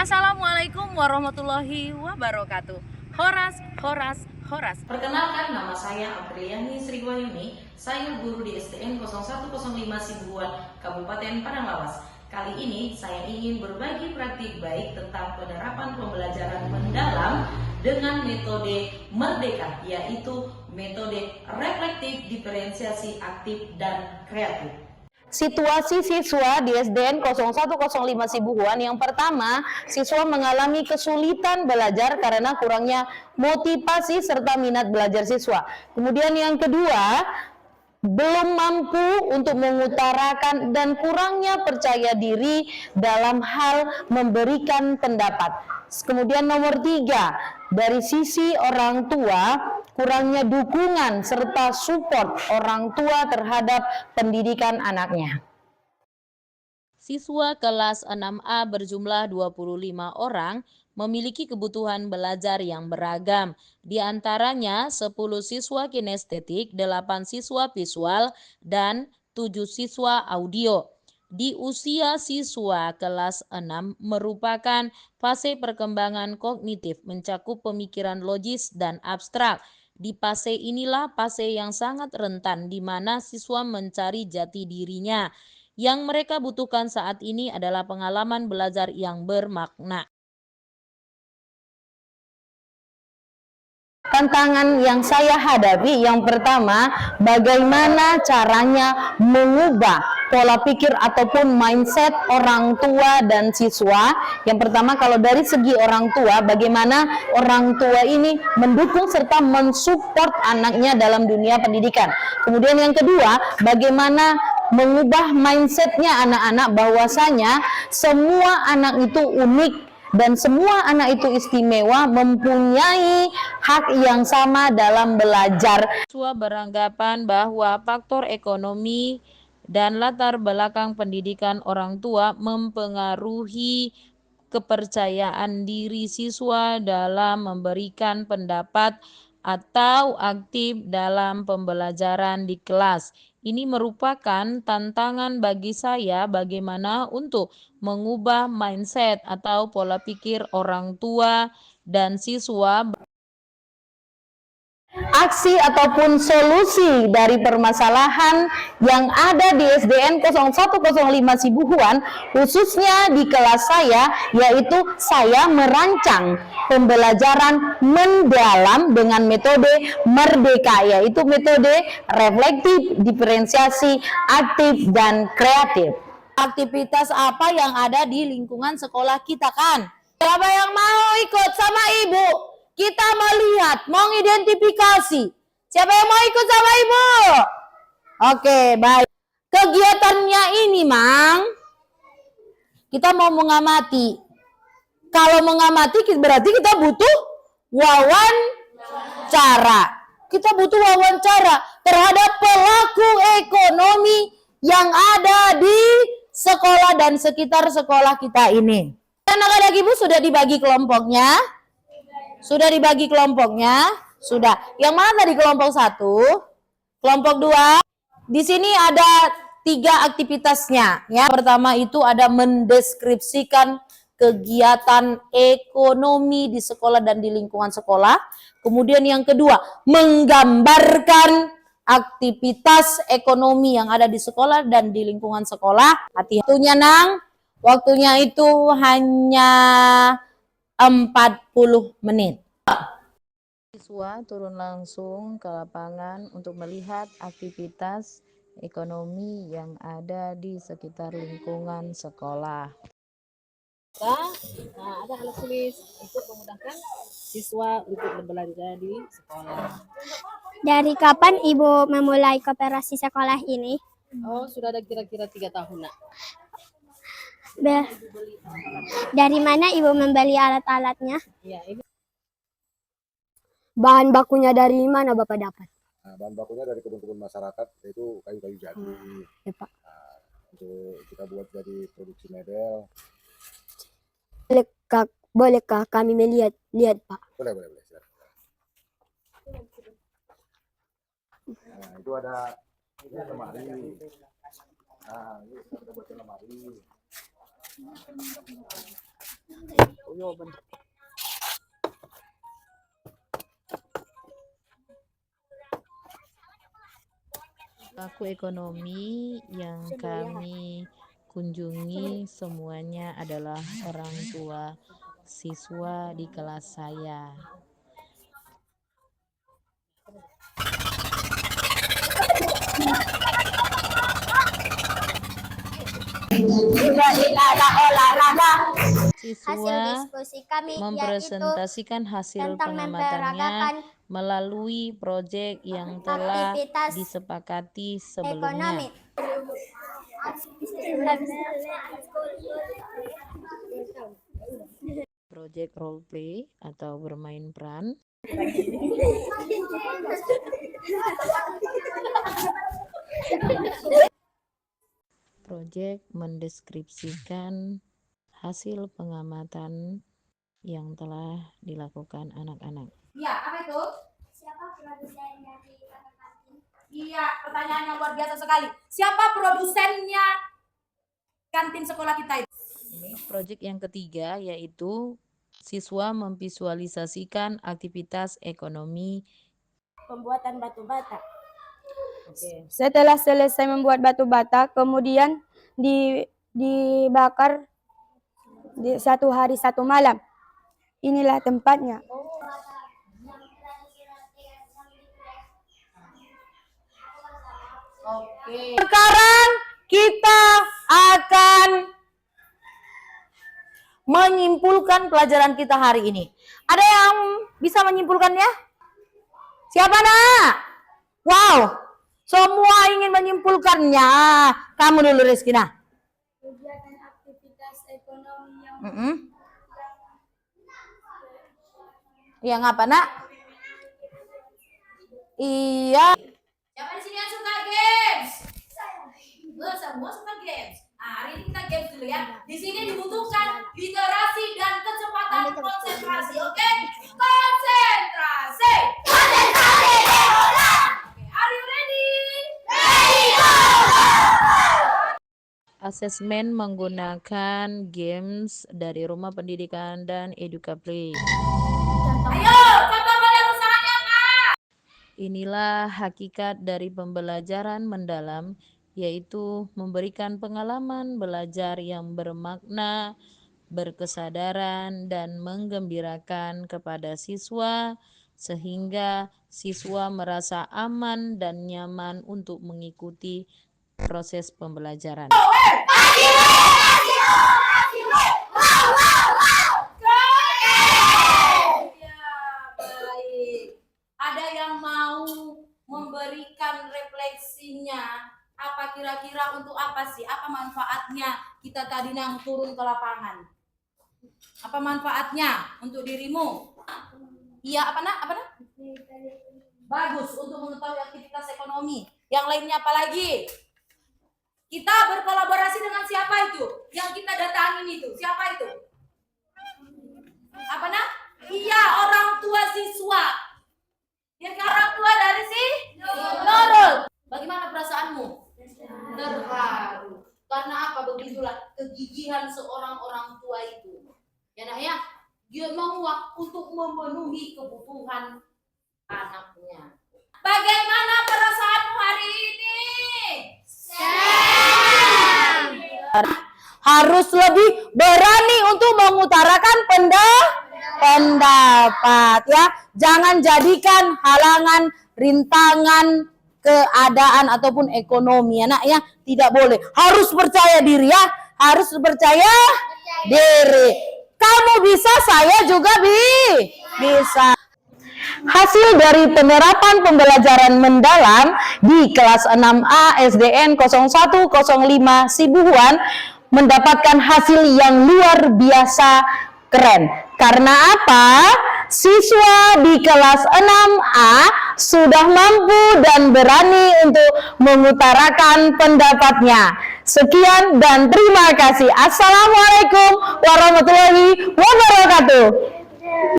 Assalamualaikum warahmatullahi wabarakatuh. Horas, horas, horas. Perkenalkan, nama saya Apriliani Sriwayuni. Saya guru di SDN 0105 Sibuan, Kabupaten Padang Lawas. Kali ini saya ingin berbagi praktik baik tentang penerapan pembelajaran mendalam dengan metode merdeka, yaitu metode reflektif, diferensiasi aktif, dan kreatif. Situasi siswa di SDN 0105 Sibuhuan, yang pertama, siswa mengalami kesulitan belajar karena kurangnya motivasi serta minat belajar siswa. Kemudian yang kedua, belum mampu untuk mengutarakan dan kurangnya percaya diri dalam hal memberikan pendapat. Kemudian nomor 3, dari sisi orang tua, kurangnya dukungan serta support orang tua terhadap pendidikan anaknya. Siswa kelas 6A berjumlah 25 orang memiliki kebutuhan belajar yang beragam. Di antaranya 10 siswa kinestetik, 8 siswa visual, dan 7 siswa audio. Di usia siswa kelas 6 merupakan fase perkembangan kognitif, mencakup pemikiran logis dan abstrak. Di fase inilah fase yang sangat rentan di mana siswa mencari jati dirinya. Yang mereka butuhkan saat ini adalah pengalaman belajar yang bermakna. Tantangan yang saya hadapi, yang pertama, bagaimana caranya mengubah pola pikir ataupun mindset orang tua dan siswa. Yang pertama, kalau dari segi orang tua, bagaimana orang tua ini mendukung serta mensupport anaknya dalam dunia pendidikan. Kemudian yang kedua, bagaimana mengubah mindsetnya anak-anak bahwasanya semua anak itu unik dan semua anak itu istimewa, mempunyai hak yang sama dalam belajar. Siswa beranggapan bahwa faktor ekonomi dan latar belakang pendidikan orang tua mempengaruhi kepercayaan diri siswa dalam memberikan pendapat atau aktif dalam pembelajaran di kelas. Ini merupakan tantangan bagi saya bagaimana untuk mengubah mindset atau pola pikir orang tua dan siswa. Aksi ataupun solusi dari permasalahan yang ada di SDN 0105 Sibuhuan, khususnya di kelas saya, yaitu saya merancang pembelajaran mendalam dengan metode merdeka, yaitu metode reflektif, diferensiasi, aktif, dan kreatif. Aktivitas apa yang ada di lingkungan sekolah kita kan? Siapa yang mau ikut sama ibu? Kita mau lihat, mau identifikasi. Siapa yang mau ikut sama ibu? Oke, baik. Kegiatannya ini, Mang, kita mau mengamati. Kalau mengamati berarti kita butuh wawancara. Kita butuh wawancara terhadap pelaku ekonomi yang ada di sekolah dan sekitar sekolah kita ini. Anak-anak ibu sudah dibagi kelompoknya? Sudah dibagi kelompoknya? Sudah. Yang mana tadi kelompok 1? Kelompok 2? Di sini ada 3 aktivitasnya. Ya, pertama itu ada mendeskripsikan kegiatan ekonomi di sekolah dan di lingkungan sekolah. Kemudian yang kedua, menggambarkan aktivitas ekonomi yang ada di sekolah dan di lingkungan sekolah. Hati-hatinya, Nang. Waktunya itu hanya 40 menit. Siswa turun langsung ke lapangan untuk melihat aktivitas ekonomi yang ada di sekitar lingkungan sekolah. Nah, ada alat tulis untuk memudahkan siswa untuk belajar di sekolah. Dari kapan Ibu memulai koperasi sekolah ini? Oh, sudah ada kira-kira 3 tahun, Nak. Dari mana Ibu membeli alat-alatnya? Ya, ini Bahan bakunya dari mana Bapak dapat? Nah, bahan bakunya dari kebun-kebun masyarakat, yaitu kayu-kayu jati. Ya, Pak. Nah, untuk kita buat jadi produksi mebel. Bolehkah kami melihat, Pak? Boleh. Nah, itu ada ini lemari. Nah, ini kita buat lemari. jawaban. Pelaku ekonomi yang kami kunjungi semuanya adalah orang tua siswa di kelas saya. Juga tidak ada olahraga. Hasil Siswa diskusi kami yaitu mempresentasikan hasil tentang memperagakan pengamatannya melalui proyek yang telah aktivitas disepakati ekonomi. sebelumnya. Proyek role play atau bermain peran. Proyek mendeskripsikan hasil pengamatan yang telah dilakukan anak-anak. Iya, apa itu? Siapa produsen dari kantin? Iya, pertanyaan yang luar biasa sekali. Siapa produsennya kantin sekolah kita itu? Proyek yang ketiga yaitu siswa memvisualisasikan aktivitas ekonomi. Pembuatan batu bata. Oke. Setelah selesai membuat batu bata, kemudian dibakar di 1 hari 1 malam. Inilah tempatnya. Oke. Sekarang kita akan menyimpulkan pelajaran kita hari ini. Ada yang bisa menyimpulkannya? Siapa nak? Wow, semua ingin menyimpulkannya. Kamu dulu Rizkina. Kegiatan aktivitas ekonomi yang Yang apa nak? Iya. Siapa di sini yang suka games? Semua suka games. Nah, hari ini kita games dulu ya. Di sini dibutuhkan literasi dan kecepatan konsentrasi, oke? Konsentrasi. Konsentrasi. Oke, are you ready? Asesmen menggunakan games dari Rumah Pendidikan dan EdukaPlay. Ayo, contoh model usahanya, Kak. Inilah hakikat dari pembelajaran mendalam, yaitu memberikan pengalaman belajar yang bermakna, berkesadaran, dan menggembirakan kepada siswa, sehingga siswa merasa aman dan nyaman untuk mengikuti proses pembelajaran. Ada yang mau memberikan refleksinya, apa kira-kira untuk apa sih? Apa manfaatnya kita tadi yang turun ke lapangan? Apa manfaatnya untuk dirimu? Iya, apa nak? Apa nak? Bagus untuk mengetahui aktivitas ekonomi. Yang lainnya apa lagi? Kita berkolaborasi dengan siapa itu? Yang kita datangin itu, siapa itu? Apa nak? Iya, orang tua siswa. Yang orang tua dari si Nurul. Bagaimana perasaanmu? Terharu. Karena apa? Begitulah kegigihan seorang orang tua itu. Ya nak ya, dia mau untuk memenuhi kebutuhan anaknya. Bagaimana perasaanmu hari ini? Harus lebih berani untuk mengutarakan pendapat ya. Jangan jadikan halangan, rintangan, keadaan ataupun ekonomi ya nak ya. Tidak boleh. Harus percaya diri ya. Harus percaya diri. Kamu bisa, saya juga bisa. Hasil dari penerapan pembelajaran mendalam di kelas 6A SDN 0105 Sibuhuan mendapatkan hasil yang luar biasa keren. Karena apa? Siswa di kelas 6A sudah mampu dan berani untuk mengutarakan pendapatnya. Sekian dan terima kasih. Assalamualaikum warahmatullahi wabarakatuh.